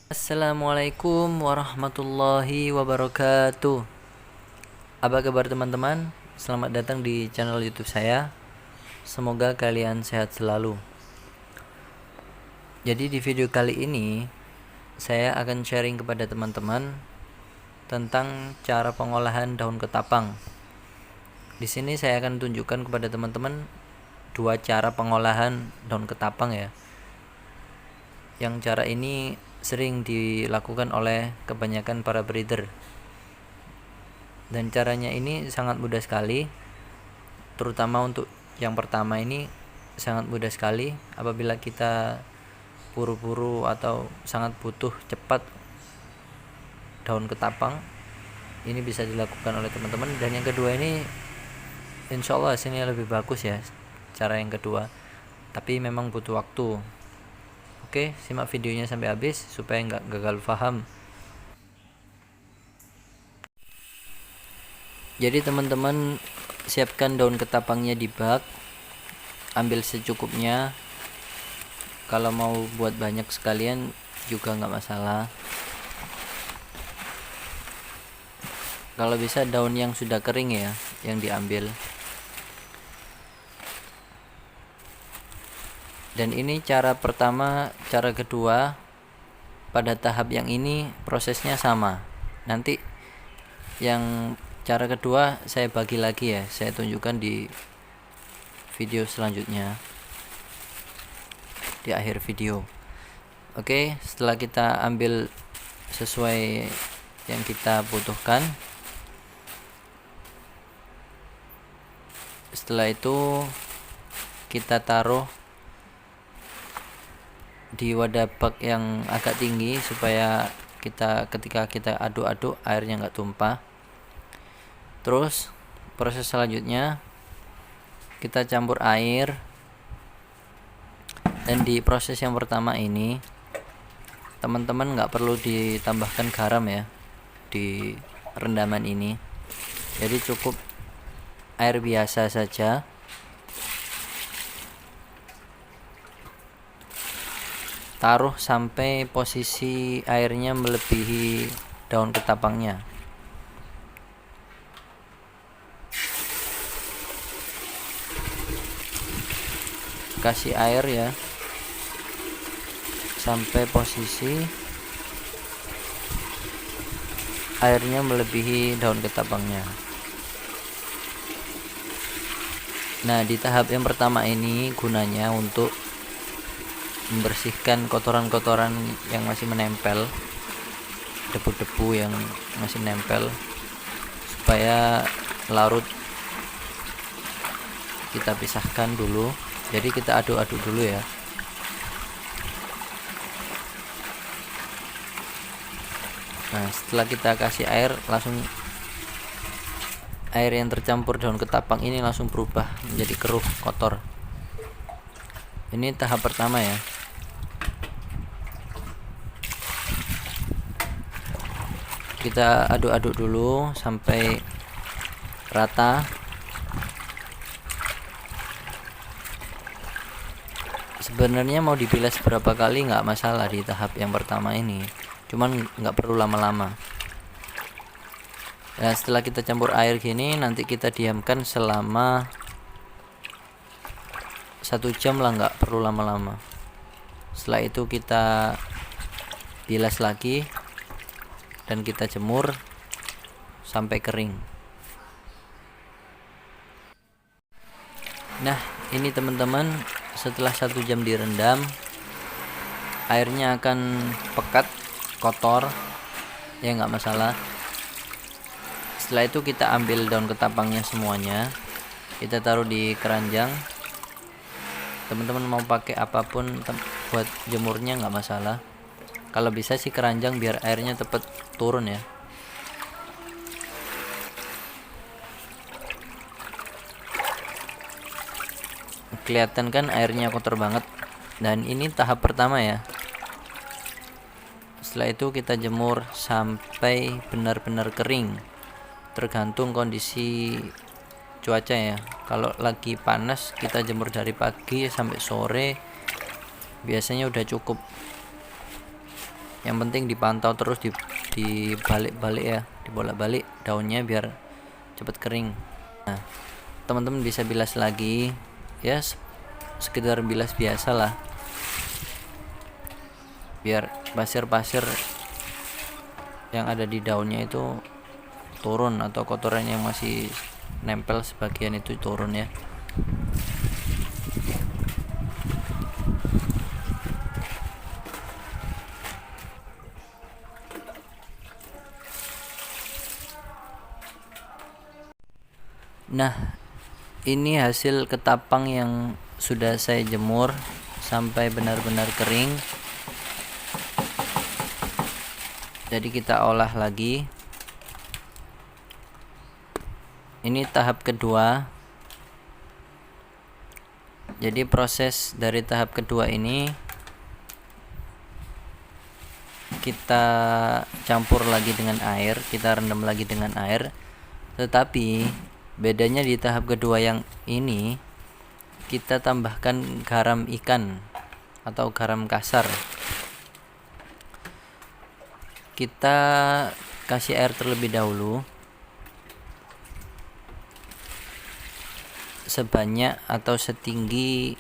Assalamualaikum warahmatullahi wabarakatuh. Apa kabar teman-teman? Selamat datang di channel YouTube saya. Semoga kalian sehat selalu. Jadi di video kali ini saya akan sharing kepada teman-teman tentang cara pengolahan daun ketapang. Di sini saya akan tunjukkan kepada teman-teman dua cara pengolahan daun ketapang ya. Yang cara ini sering dilakukan oleh kebanyakan para breeder. Dan caranya ini sangat mudah sekali, terutama untuk yang pertama ini sangat mudah sekali. Apabila kita buru-buru atau sangat butuh cepat daun ketapang, ini bisa dilakukan oleh teman-teman. Dan yang kedua ini insya Allah hasilnya lebih bagus ya, cara yang kedua, tapi memang butuh waktu. Oke, simak videonya sampai habis supaya nggak gagal paham. Jadi teman-teman siapkan daun ketapangnya di bak, ambil secukupnya. Kalau mau buat banyak sekalian juga nggak masalah. Kalau bisa daun yang sudah kering ya yang diambil. Dan ini cara pertama. Cara kedua, pada tahap yang ini prosesnya sama. Nanti yang cara kedua saya bagi lagi ya, saya tunjukkan di video selanjutnya, di akhir video. Oke, setelah kita ambil sesuai yang kita butuhkan, setelah itu kita taruh di wadah bak yang agak tinggi supaya ketika kita aduk-aduk airnya nggak tumpah. Terus proses selanjutnya kita campur air. Dan di proses yang pertama ini teman-teman nggak perlu ditambahkan garam ya di rendaman ini, jadi cukup air biasa saja. Taruh sampai posisi airnya melebihi daun ketapangnya. Kasih air ya sampai posisi airnya melebihi daun ketapangnya. Nah, di tahap yang pertama ini gunanya untuk membersihkan kotoran-kotoran yang masih menempel, debu-debu yang masih nempel, supaya larut kita pisahkan dulu. Jadi kita aduk-aduk dulu ya. Nah, setelah kita kasih air, langsung air yang tercampur daun ketapang ini langsung berubah menjadi keruh, kotor. Ini tahap pertama ya. Kita aduk-aduk dulu sampai rata. Sebenarnya mau dibilas berapa kali nggak masalah di tahap yang pertama ini, cuman nggak perlu lama-lama. Nah, setelah kita campur air gini, nanti kita diamkan selama 1 jam lah, nggak perlu lama-lama. Setelah itu kita bilas lagi dan kita jemur sampai kering. Nah, ini teman-teman, setelah 1 jam direndam, airnya akan pekat, kotor ya, nggak masalah. Setelah itu kita ambil daun ketapangnya semuanya, kita taruh di keranjang. Teman-teman mau pakai apapun buat jemurnya nggak masalah. Kalau bisa sih keranjang biar airnya cepat turun ya. Kelihatan kan airnya kotor banget. Dan ini tahap pertama ya. Setelah itu kita jemur sampai benar-benar kering, tergantung kondisi cuaca ya. Kalau lagi panas kita jemur dari pagi sampai sore, biasanya udah cukup. Yang penting dipantau terus, dibalik-balik ya, dibolak-balik daunnya biar cepat kering. Nah, teman-teman bisa bilas lagi ya, sekedar bilas biasa lah, biar pasir-pasir yang ada di daunnya itu turun, atau kotoran yang masih nempel sebagian itu turun ya. Nah, ini hasil ketapang yang sudah saya jemur sampai benar-benar kering. Jadi kita olah lagi. Ini tahap kedua. Jadi proses dari tahap kedua ini kita campur lagi dengan air, kita rendam lagi dengan air. Tetapi bedanya di tahap kedua yang ini, kita tambahkan garam ikan atau garam kasar. Kita kasih air terlebih dahulu sebanyak atau setinggi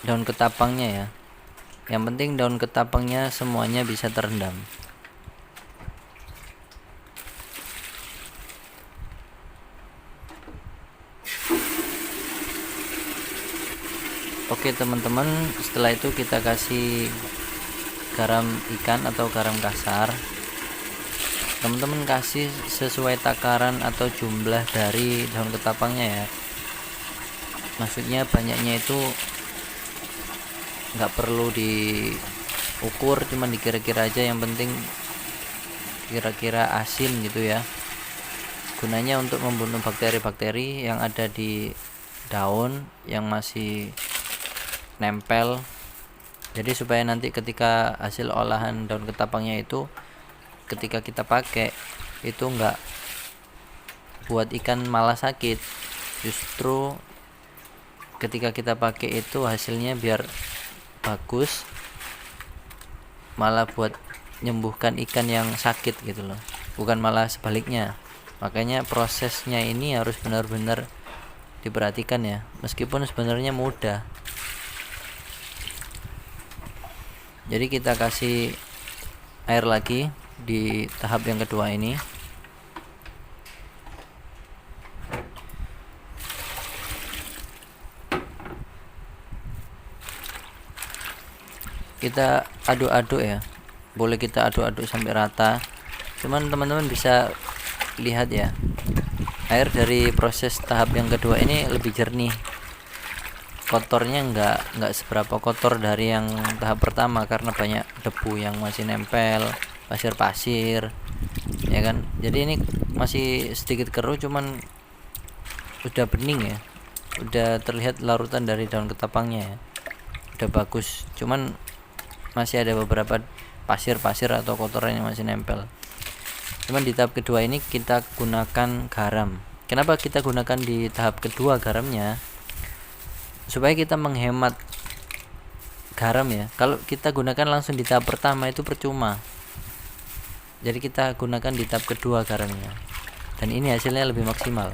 daun ketapangnya ya. Yang penting daun ketapangnya semuanya bisa terendam. Oke teman-teman, setelah itu kita kasih garam ikan atau garam kasar. Teman-teman kasih sesuai takaran atau jumlah dari daun ketapangnya ya. Maksudnya banyaknya itu nggak perlu diukur, cuma dikira-kira aja, yang penting kira-kira asin gitu ya. Gunanya untuk membunuh bakteri-bakteri yang ada di daun yang masih nempel. Jadi supaya nanti ketika hasil olahan daun ketapangnya itu, ketika kita pakai itu enggak buat ikan malah sakit, justru ketika kita pakai itu hasilnya biar bagus, malah buat nyembuhkan ikan yang sakit gitu loh, bukan malah sebaliknya. Makanya prosesnya ini harus benar-benar diperhatikan ya, meskipun sebenarnya mudah. Jadi kita kasih air lagi di tahap yang kedua ini. Kita aduk-aduk ya, boleh kita aduk-aduk sampai rata. Cuman teman-teman bisa lihat ya, air dari proses tahap yang kedua ini lebih jernih. Kotornya nggak seberapa kotor dari yang tahap pertama karena banyak debu yang masih nempel, pasir-pasir ya kan. Jadi ini masih sedikit keruh, cuman udah bening ya, udah terlihat larutan dari daun ketapangnya ya, udah bagus. Cuman masih ada beberapa pasir-pasir atau kotoran yang masih nempel. Cuman di tahap kedua ini kita gunakan garam. Kenapa kita gunakan di tahap kedua garamnya? Supaya kita menghemat garam ya. Kalau kita gunakan langsung di tahap pertama itu percuma. Jadi kita gunakan di tahap kedua garamnya, dan ini hasilnya lebih maksimal.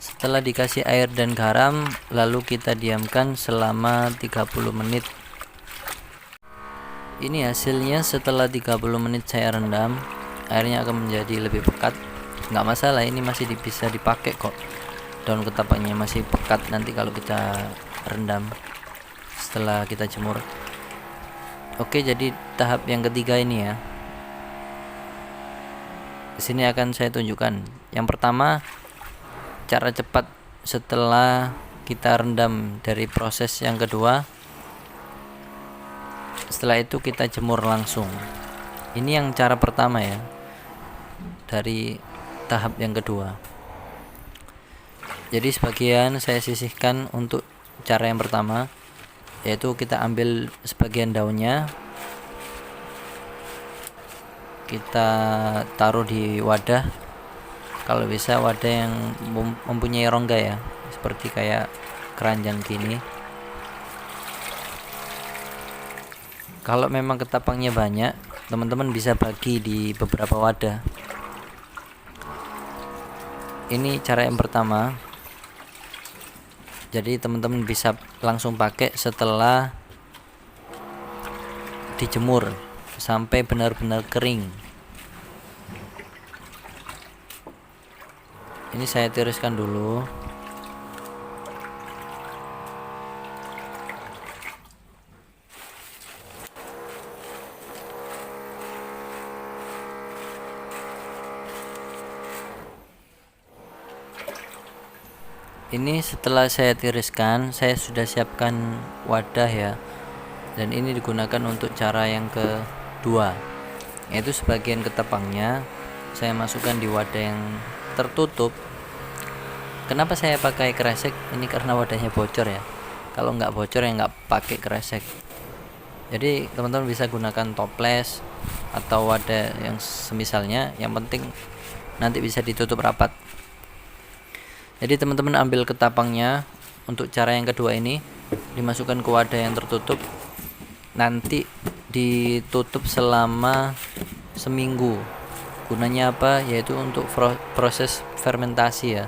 Setelah dikasih air dan garam, lalu kita diamkan selama 30 menit. Ini hasilnya setelah 30 menit saya rendam. Airnya akan menjadi lebih pekat. Nggak masalah, ini masih bisa dipakai kok. Daun ketapangnya masih pekat nanti kalau kita rendam setelah kita jemur. Oke, jadi tahap yang ketiga ini ya. Di sini akan saya tunjukkan. Yang pertama, cara cepat setelah kita rendam dari proses yang kedua. Setelah itu kita jemur langsung. Ini yang cara pertama ya, dari tahap yang kedua. Jadi sebagian saya sisihkan untuk cara yang pertama, yaitu kita ambil sebagian daunnya, kita taruh di wadah. Kalau bisa wadah yang mempunyai rongga ya, seperti kayak keranjang gini. Kalau memang ketapangnya banyak, teman-teman bisa bagi di beberapa wadah. Ini cara yang pertama. Jadi teman-teman bisa langsung pakai setelah dijemur sampai benar-benar kering. Ini saya tiriskan dulu. Ini setelah saya tiriskan, saya sudah siapkan wadah ya. Dan ini digunakan untuk cara yang kedua, yaitu sebagian ketapangnya saya masukkan di wadah yang tertutup. Kenapa saya pakai kresek? Ini karena wadahnya bocor ya. Kalau nggak bocor ya nggak pakai kresek. Jadi teman-teman bisa gunakan toples atau wadah yang semisalnya, yang penting nanti bisa ditutup rapat. Jadi teman-teman ambil ketapangnya untuk cara yang kedua ini, dimasukkan ke wadah yang tertutup, nanti ditutup selama seminggu. Gunanya apa? Yaitu untuk proses fermentasi ya.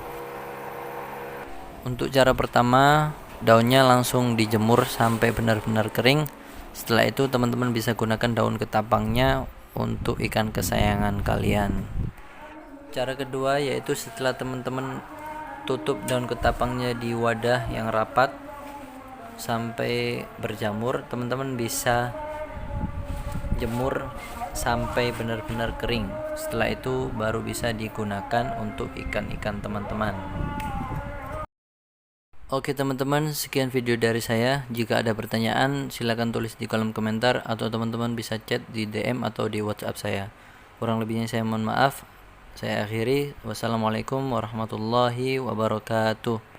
Untuk cara pertama, daunnya langsung dijemur sampai benar-benar kering. Setelah itu teman-teman bisa gunakan daun ketapangnya untuk ikan kesayangan kalian. Cara kedua yaitu setelah teman-teman tutup daun ketapangnya di wadah yang rapat sampai berjamur, teman-teman bisa jemur sampai benar-benar kering. Setelah itu baru bisa digunakan untuk ikan-ikan teman-teman. Oke teman-teman, sekian video dari saya. Jika ada pertanyaan silahkan tulis di kolom komentar, atau teman-teman bisa chat di DM atau di WhatsApp saya. Kurang lebihnya saya mohon maaf. Saya akhiri. Wassalamualaikum warahmatullahi wabarakatuh.